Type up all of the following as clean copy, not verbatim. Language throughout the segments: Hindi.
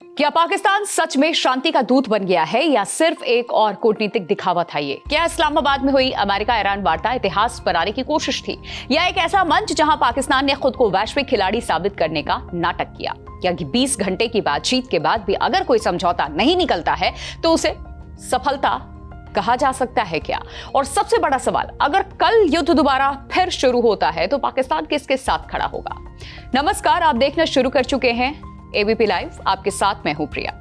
क्या पाकिस्तान सच में शांति का दूत बन गया है या सिर्फ एक और कूटनीतिक दिखावा था ये? क्या इस्लामाबाद में हुई अमेरिका ईरान वार्ता इतिहास बनाने की कोशिश थी या एक ऐसा मंच जहां पाकिस्तान ने खुद को वैश्विक खिलाड़ी साबित करने का नाटक किया? क्या 20 घंटे की बातचीत के बाद भी अगर कोई समझौता नहीं निकलता है तो उसे सफलता कहा जा सकता है क्या? और सबसे बड़ा सवाल, अगर कल युद्ध दोबारा फिर शुरू होता है तो पाकिस्तान किसके साथ खड़ा होगा? नमस्कार, आप देखना शुरू कर चुके हैं एबीपी लाइव। आपके साथ मैं हूं प्रिया।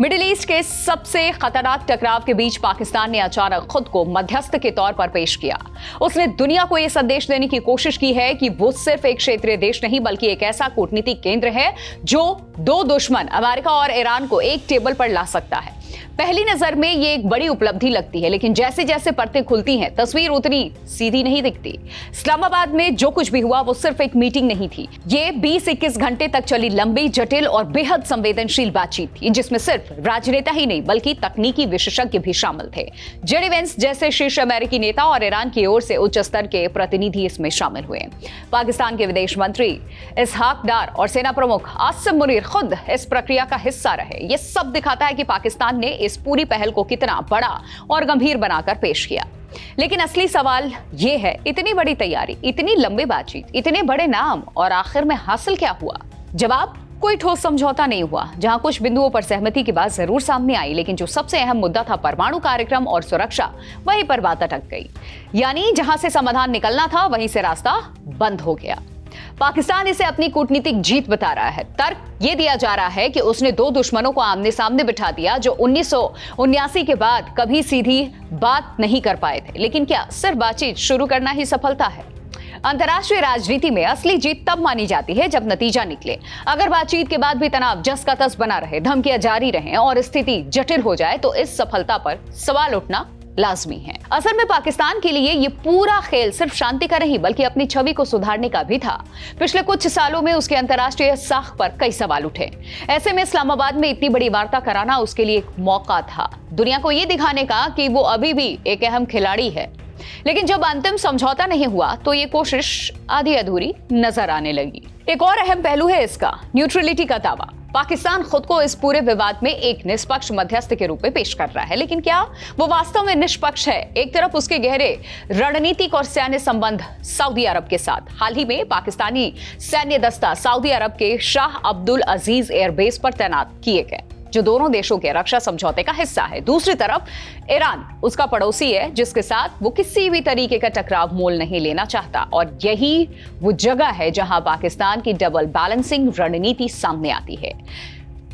मिडिल ईस्ट के सबसे खतरनाक टकराव के बीच पाकिस्तान ने अचानक खुद को मध्यस्थ के तौर पर पेश किया। उसने दुनिया को यह संदेश देने की कोशिश की है कि वो सिर्फ एक क्षेत्रीय देश नहीं बल्कि एक ऐसा कूटनीतिक केंद्र है जो दो दुश्मन अमेरिका और ईरान को एक टेबल पर ला सकता है। पहली नजर में ये एक बड़ी उपलब्धि लगती है, लेकिन जैसे जैसे परतें खुलती हैं तस्वीर उतनी सीधी नहीं दिखती। इस्लामाबाद में जो कुछ भी हुआ वो सिर्फ एक मीटिंग नहीं थी, ये 20-21 घंटे तक चली लंबी, जटिल और बेहद संवेदनशील बातचीत थी जिसमें सिर्फ राजनेता ही नहीं बल्कि तकनीकी विशेषज्ञ भी शामिल थे। जेडी वेंस जैसे शीर्ष अमेरिकी नेता और ईरान की ओर से उच्च स्तर के प्रतिनिधि इसमें शामिल हुए। पाकिस्तान के विदेश मंत्री इसहाक डार और सेना प्रमुख आसिम मुनीर खुद इस प्रक्रिया का हिस्सा रहे। ये सब दिखाता है कि पाकिस्तान ने इस पूरी पहल को कितना बड़ा और गंभीर बनाकर पेश किया। लेकिन असली सवाल यह है, इतनी बड़ी तैयारी, इतनी लंबी बातचीत, इतने बड़े नाम और आखिर में हासिल क्या हुआ? जवाब, कोई ठोस समझौता नहीं हुआ। जहां कुछ बिंदुओं पर सहमति की बात जरूर सामने आई, लेकिन जो सबसे अहम मुद्दा था परमाणु कार्यक्रम और सुरक्षा, वहीं पर बात अटक गई। यानी जहां से समाधान निकलना था वहीं से रास्ता बंद हो गया। पाकिस्तान इसे अपनी कूटनीतिक जीत बता रहा है। तर्क यह दिया जा रहा है कि उसने दो दुश्मनों को आमने सामने बिठा दिया जो 1979 के बाद कभी सीधी बात नहीं कर पाए थे। लेकिन क्या सिर्फ बातचीत शुरू करना ही सफलता है? अंतर्राष्ट्रीय राजनीति में असली जीत तब मानी जाती है जब नतीजा निकले। अगर बातचीत के बाद भी तनाव जस का तस बना रहे, धमकियां जारी रहें और स्थिति जटिल हो जाए तो इस सफलता पर सवाल उठना लाजमी है। असल में पाकिस्तान के लिए ये पूरा खेल सिर्फ शांति का नहीं बल्कि अपनी छवि को सुधारने का भी था। पिछले कुछ सालों में उसके अंतर्राष्ट्रीय साख पर कई सवाल उठे। ऐसे में इस्लामाबाद में इतनी बड़ी वार्ता कराना उसके लिए एक मौका था, दुनिया को ये दिखाने का कि वो अभी भी एक अहम खिलाड़ी है। लेकिन जब अंतिम समझौता नहीं हुआ तो ये कोशिश आधी अधूरी नजर आने लगी। एक और अहम पहलू है इसका, न्यूट्रलिटी का दावा। पाकिस्तान खुद को इस पूरे विवाद में एक निष्पक्ष मध्यस्थ के रूप में पेश कर रहा है, लेकिन क्या वो वास्तव में निष्पक्ष है? एक तरफ उसके गहरे रणनीतिक और सैन्य संबंध सऊदी अरब के साथ। हाल ही में पाकिस्तानी सैन्य दस्ता सऊदी अरब के शाह अब्दुल अजीज एयरबेस पर तैनात किए गए, जो दोनों देशों के रक्षा समझौते का हिस्सा है। दूसरी तरफ ईरान उसका पड़ोसी है जिसके साथ वो किसी भी तरीके का टकराव मोल नहीं लेना चाहता, और यही वो जगह है जहां पाकिस्तान की डबल बैलेंसिंग रणनीति सामने आती है।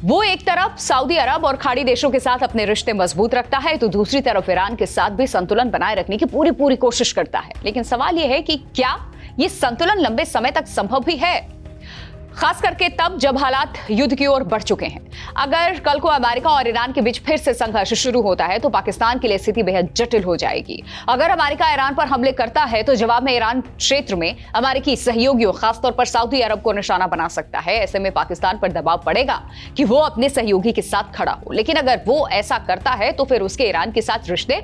वो एक तरफ सऊदी अरब और खाड़ी देशों के साथ अपने रिश्ते मजबूत रखता है तो दूसरी तरफ ईरान के साथ भी संतुलन बनाए रखने की पूरी कोशिश करता है। लेकिन सवाल यह है कि क्या ये संतुलन लंबे समय तक संभव भी है, खास करके तब जब हालात युद्ध की ओर बढ़ चुके हैं। अगर कल को अमेरिका और ईरान के बीच फिर से संघर्ष शुरू होता है तो पाकिस्तान के लिए स्थिति बेहद जटिल हो जाएगी। अगर अमेरिका ईरान पर हमले करता है तो जवाब में ईरान क्षेत्र में अमेरिकी सहयोगियों, खासतौर पर सऊदी अरब को निशाना बना सकता है। ऐसे में पाकिस्तान पर दबाव पड़ेगा कि वो अपने सहयोगी के साथ खड़ा हो। लेकिन अगर वो ऐसा करता है तो फिर उसके ईरान के साथ रिश्ते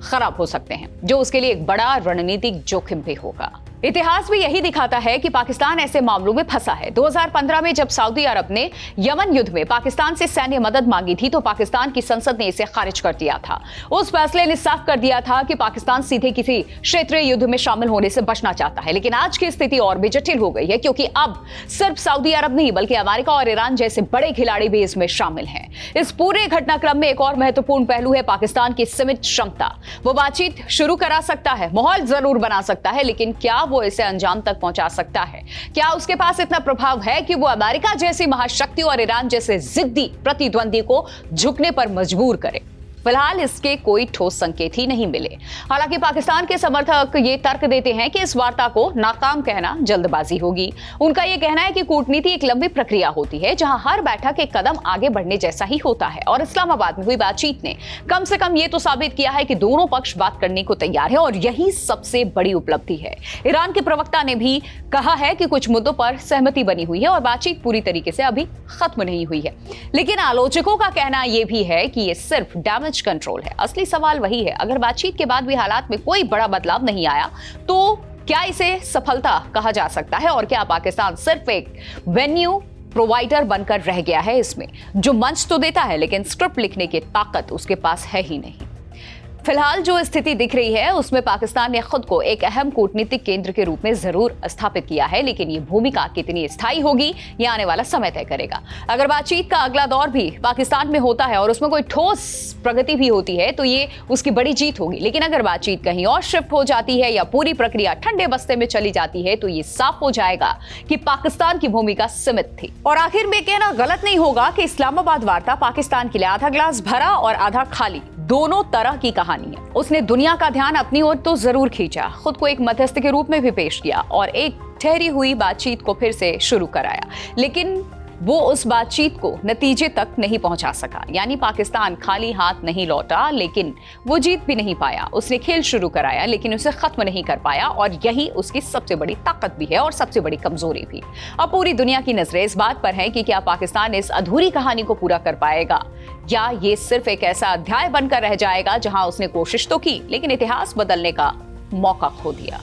खराब हो सकते हैं, जो उसके लिए एक बड़ा रणनीतिक जोखिम भी होगा। इतिहास भी यही दिखाता है कि पाकिस्तान ऐसे मामलों में फंसा है। 2015 में जब सऊदी अरब ने यमन युद्ध में पाकिस्तान से सैन्य मदद मांगी थी तो पाकिस्तान की संसद ने इसे खारिज कर दिया था। उस फैसले ने साफ कर दिया था कि पाकिस्तान सीधे किसी क्षेत्रीय युद्ध में शामिल होने से बचना चाहता है। लेकिन आज की स्थिति और भी जटिल हो गई है, क्योंकि अब सिर्फ सऊदी अरब नहीं बल्कि अमेरिका और ईरान जैसे बड़े खिलाड़ी भी इसमें शामिल हैं। इस पूरे घटनाक्रम में एक और महत्वपूर्ण पहलू है पाकिस्तान की सीमित क्षमता। वो बातचीत शुरू करा सकता है, माहौल जरूर बना सकता है, लेकिन क्या वो इसे अंजाम तक पहुंचा सकता है? क्या उसके पास इतना प्रभाव है कि वो अमेरिका जैसी महाशक्ति और ईरान जैसे जिद्दी प्रतिद्वंदी को झुकने पर मजबूर करे? फिलहाल इसके कोई ठोस संकेत ही नहीं मिले। हालांकि पाकिस्तान के समर्थक ये तर्क देते हैं कि इस वार्ता को नाकाम कहना जल्दबाजी होगी। उनका यह कहना है कि कूटनीति एक लंबी प्रक्रिया होती है जहां हर बैठक एक कदम आगे बढ़ने जैसा ही होता है, और इस्लामाबाद में हुई बातचीत ने कम से कम ये तो साबित किया है कि दोनों पक्ष बात करने को तैयार है, और यही सबसे बड़ी उपलब्धि है। ईरान के प्रवक्ता ने भी कहा है कि कुछ मुद्दों पर सहमति बनी हुई है और बातचीत पूरी तरीके से अभी खत्म नहीं हुई है। लेकिन आलोचकों का कहना यह भी है कि यह सिर्फ डैमेज कंट्रोल है। असली सवाल वही है, अगर बातचीत के बाद भी हालात में कोई बड़ा बदलाव नहीं आया तो क्या इसे सफलता कहा जा सकता है, और क्या पाकिस्तान सिर्फ एक वेन्यू प्रोवाइडर बनकर रह गया है इसमें, जो मंच तो देता है लेकिन स्क्रिप्ट लिखने की ताकत उसके पास है ही नहीं। फिलहाल जो स्थिति दिख रही है उसमें पाकिस्तान ने खुद को एक अहम कूटनीतिक केंद्र के रूप में जरूर स्थापित किया है, लेकिन ये भूमिका कितनी स्थायी होगी ये आने वाला समय तय करेगा। अगर बातचीत का अगला दौर भी पाकिस्तान में होता है और उसमें कोई ठोस प्रगति भी होती है तो ये उसकी बड़ी जीत होगी, लेकिन अगर बातचीत कहीं और शिफ्ट हो जाती है या पूरी प्रक्रिया ठंडे बस्ते में चली जाती है तो ये साफ हो जाएगा कि पाकिस्तान की भूमिका सीमित थी। और आखिर में कहना गलत नहीं होगा कि इस्लामाबाद वार्ता पाकिस्तान के लिए आधा ग्लास भरा और आधा खाली, दोनों तरह की कहानी है। उसने दुनिया का ध्यान अपनी ओर तो जरूर खींचा, खुद को एक मध्यस्थ के रूप में भी पेश किया और एक ठहरी हुई बातचीत को फिर से शुरू कराया, लेकिन वो उस बातचीत को नतीजे तक नहीं पहुंचा सका। यानी पाकिस्तान खाली हाथ नहीं लौटा, लेकिन वो जीत भी नहीं पाया। उसने खेल शुरू कराया लेकिन उसे खत्म नहीं कर पाया, और यही उसकी सबसे बड़ी ताकत भी है और सबसे बड़ी कमजोरी भी। अब पूरी दुनिया की नजरें इस बात पर हैं कि क्या पाकिस्तान इस अधूरी कहानी को पूरा कर पाएगा, या ये सिर्फ एक ऐसा अध्याय बनकर रह जाएगा जहां उसने कोशिश तो की लेकिन इतिहास बदलने का मौका खो दिया।